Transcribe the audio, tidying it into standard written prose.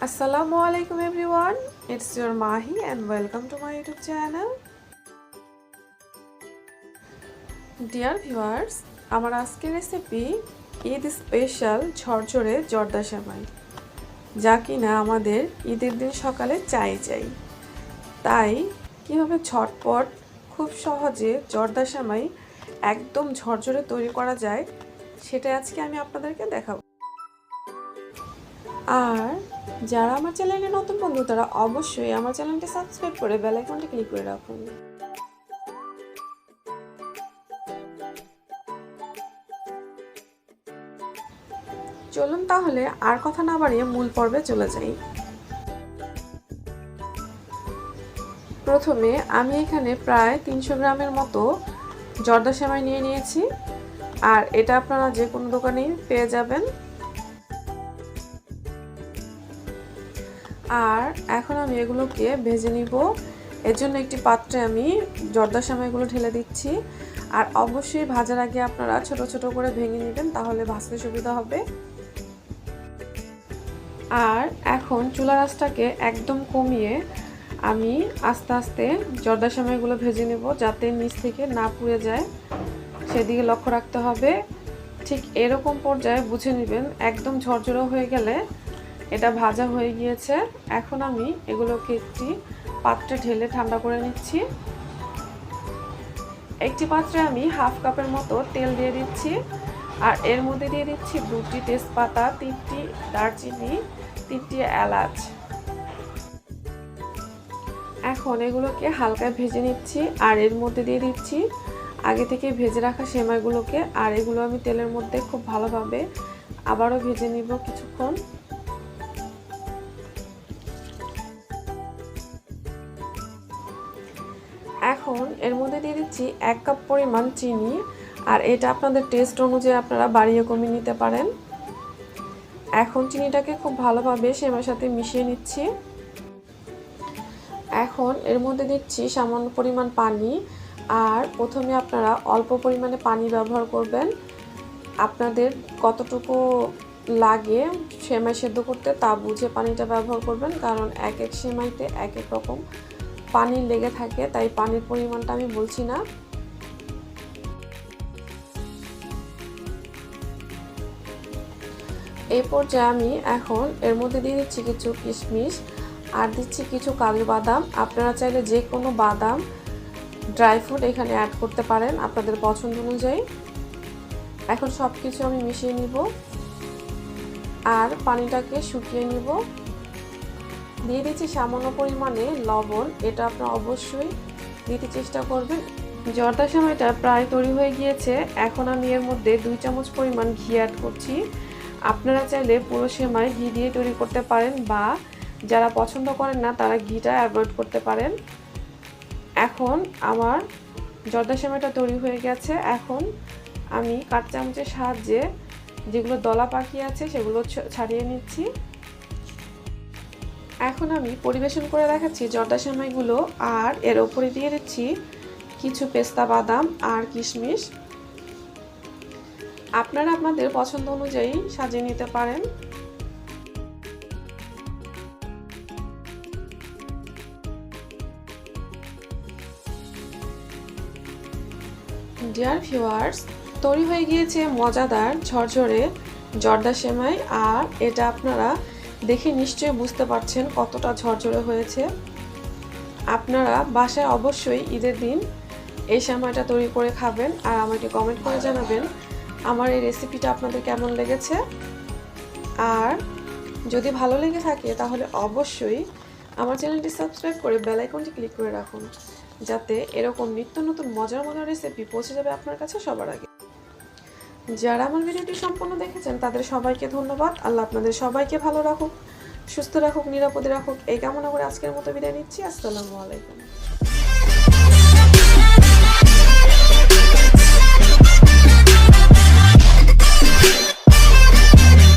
Assalamualaikum everyone, it's your Mahi and welcome to my YouTube channel. Dear viewers, আমার আজকের recipe Eid special ঝরঝরে জর্দা সেমাই, যা কিনা আমাদের ঈদের দিন সকালে চাই। তাই কিভাবে ঝটপট খুব সহজে জর্দা সেমাই একদম ঝরঝরে তৈরি করা যায় সেটা আজকে আমি আপনাদেরকে দেখাবো। আর যারা আমার চ্যানেলে নতুন বন্ধু তারা অবশ্যই আমার চ্যানেলটি সাবস্ক্রাইব করে বেল আইকনটি ক্লিক করে রাখুন। চলুন তাহলে আর কথা না বাড়িয়ে মূল পর্বে চলে যাই। প্রথমে আমি এখানে প্রায় 300 গ্রামের মতো জর্দা সেমাই নিয়ে নিয়েছি, আর এটা আপনারা যে কোনো দোকানেই পেয়ে যাবেন। আর এখন আমি এগুলোকে ভেজে নিব। এর জন্য একটি পাত্রে আমি জর্দা সেমাইগুলো ঢেলে দিচ্ছি। আর অবশ্যই ভাজার আগে আপনারা ছোট ছোট করে ভেঙে নেবেন, তাহলে ভাজতে সুবিধা হবে। আর এখন চুলার আঁচটাকে একদম কমিয়ে আমি আস্তে আস্তে জর্দা সেমাইগুলো ভেজে নেব, যাতে নিচ থেকে না পুড়ে যায় সেদিকে লক্ষ্য রাখতে হবে। ঠিক এরকম পর্যায়ে বুঝে নেবেন, একদম ঝরঝরে হয়ে গেলে এটা ভাজা হয়ে গিয়েছে। এখন আমি এগুলোকে একটি পাত্রে ঢেলে ঠান্ডা করে নিচ্ছি। একটি পাত্রে আমি হাফ কাপের মতো তেল দিয়ে দিচ্ছি, আর এর মধ্যে দিয়ে দিচ্ছি 2টি তেজপাতা, 3টি দারচিনি, 3টি এলাচ। এখন এগুলোকে হালকা ভেজে নিচ্ছি, আর এর মধ্যে দিয়ে দিচ্ছি আগে থেকে ভেজে রাখা সেমাইগুলোকে। আর এগুলো আমি তেলের মধ্যে খুব ভালোভাবে আবারও ভেজে নিব কিছুক্ষণ। এখন এর মধ্যে দিয়ে দিচ্ছি 1 কাপ পরিমাণ চিনি, আর এটা আপনাদের টেস্ট অনুযায়ী আপনারা বাড়িয়ে কমিয়ে নিতে পারেন। এখন চিনিটাকে খুব ভালোভাবে সেমাইয়ের সাথে মিশিয়ে নিচ্ছি। এখন এর মধ্যে দিচ্ছি সামান্য পরিমাণ পানি, আর প্রথমে আপনারা অল্প পরিমাণে পানি ব্যবহার করবেন। আপনাদের কতটুকু লাগে সেমাই সেদ্ধ করতে তা বুঝে পানিটা ব্যবহার করবেন, কারণ এক এক সেমাইতে এক এক রকম পানি লেগে থাকে, তাই পানির পরিমাণটা আমি বলছি না। এই পর্যায়ে আমি এখন এর মধ্যে দিয়ে দিচ্ছি কিছু কিশমিশ, আর দিচ্ছি কিছু কাজু বাদাম। আপনারা চাইলে যে কোনো বাদাম ড্রাই ফ্রুট এখানে অ্যাড করতে পারেন আপনাদের পছন্দ অনুযায়ী। এখন সব কিছু আমি মিশিয়ে নিব আর পানিটাকে শুকিয়ে নিব। দিয়ে দিচ্ছি সামান্য পরিমাণে লবণ, এটা আপনারা অবশ্যই দিতে চেষ্টা করবেন। জর্দা সেমাইটা প্রায় তৈরি হয়ে গিয়েছে। এখন আমি এর মধ্যে 2 চামচ পরিমাণ ঘি অ্যাড করছি। আপনারা চাইলে পুরো সেমাই ঘি দিয়ে তৈরি করতে পারেন, বা যারা পছন্দ করেন না তারা ঘিটা অ্যাভয়েড করতে পারেন। এখন আমার জর্দা সেমাইটা তৈরি হয়ে গেছে। এখন আমি কাঁটা চামচের সাহায্যে যেগুলো দলা পাকি আছে সেগুলো ছাড়িয়ে নিচ্ছি। এখন আমি পরিবেশন করে দেখাচ্ছি জর্দা সেমাইগুলো, আর এর উপরে দিয়ে দিচ্ছি কিছু পেস্তা বাদাম আর কিশমিশ। আপনারা আপনাদের পছন্দ অনুযায়ী সাজিয়ে নিতে পারেন। ডিয়ার ভিউয়ার্স, তৈরি হয়ে গিয়েছে মজাদার ঝরঝরে জর্দা সেমাই, আর এটা আপনারা দেখে নিশ্চয়ই বুঝতে পারছেন কতটা ঝরঝরে হয়েছে। আপনারা বাসায় অবশ্যই ঈদের দিন এই সেমাইটা তৈরি করে খাবেন, আর আমাকে কমেন্ট করে জানাবেন আমার এই রেসিপিটা আপনাদের কেমন লেগেছে। আর যদি ভালো লেগে থাকে তাহলে অবশ্যই আমার চ্যানেলটি সাবস্ক্রাইব করে বেল আইকনটি ক্লিক করে রাখুন, যাতে এরকম নিত্য নতুন মজার মজার রেসিপি পৌঁছে যাবে আপনার কাছে সবার আগে। যারা আমার ভিডিওটি সম্পূর্ণ দেখেছেন তাদের সবাইকে ধন্যবাদ। আল্লাহ আপনাদের সবাইকে ভালো রাখুক, সুস্থ রাখুক, নিরাপদে রাখুক এই কামনা করে আজকের মতো বিদায় নিচ্ছি। আসসালামু আলাইকুম।